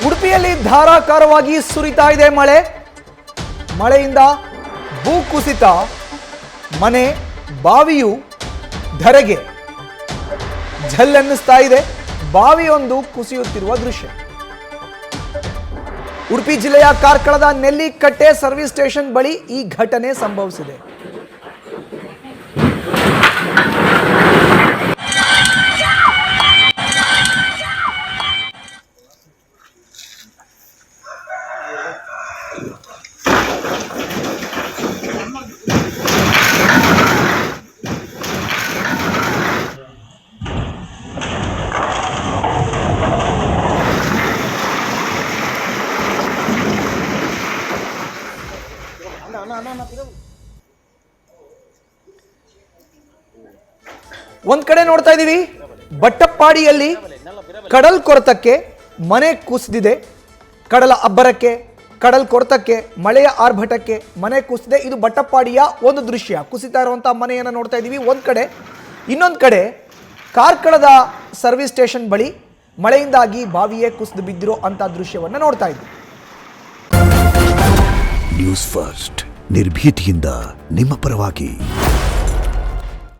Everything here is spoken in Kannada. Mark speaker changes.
Speaker 1: ಉಡುಪಿಯಲ್ಲಿ ಧಾರಾಕಾರವಾಗಿ ಸುರಿತಾ ಇದೆ ಮಳೆ. ಮಳೆಯಿಂದ ಭೂ ಕುಸಿತ, ಮನೆ ಬಾವಿಯು ಧರೆಗೆ ಝಲ್ಲೆನ್ನಿಸ್ತಾ ಇದೆ. ಬಾವಿಯೊಂದು ಕುಸಿಯುತ್ತಿರುವ ದೃಶ್ಯ. ಉಡುಪಿ ಜಿಲ್ಲೆಯ ಕಾರ್ಕಳದ ನೆಲ್ಲಿಕಟ್ಟೆ ಸರ್ವಿಸ್ ಸ್ಟೇಷನ್ ಬಳಿ ಈ ಘಟನೆ ಸಂಭವಿಸಿದೆ. ಒಂದ್ ಕಡೆ ನೋಡ್ತಾ ಇದೀವಿ, ಬಟ್ಟಪ್ಪಾಡಿಯಲ್ಲಿ ಕಡಲ್ ಕೊರೆತಕ್ಕೆ ಮನೆ ಕುಸಿದಿದೆ. ಕಡಲ ಅಬ್ಬರಕ್ಕೆ, ಕಡಲ್ ಕೊರೆತಕ್ಕೆ, ಮಳೆಯ ಆರ್ಭಟಕ್ಕೆ ಮನೆ ಕುಸಿದಿದೆ. ಇದು ಬಟ್ಟಪ್ಪಾಡಿಯ ಒಂದು ದೃಶ್ಯ. ಕುಸಿತಾ ಇರುವಂತಹ ಮನೆಯನ್ನು ನೋಡ್ತಾ ಇದೀವಿ ಒಂದ್ ಕಡೆ. ಇನ್ನೊಂದು ಕಡೆ ಕಾರ್ಕಳದ ಸರ್ವಿಸ್ ಸ್ಟೇಷನ್ ಬಳಿ ಮಳೆಯಿಂದಾಗಿ ಬಾವಿಯೇ ಕುಸಿದು ಬಿದ್ದಿರೋ ಅಂತ ದೃಶ್ಯವನ್ನು ನೋಡ್ತಾ ಇದ್ವಿ.
Speaker 2: ನ್ಯೂಸ್ ಫಸ್ಟ್, ನಿರ್ಭೀತಿಯಿಂದ ನಿಮ್ಮ ಪರವಾಗಿ.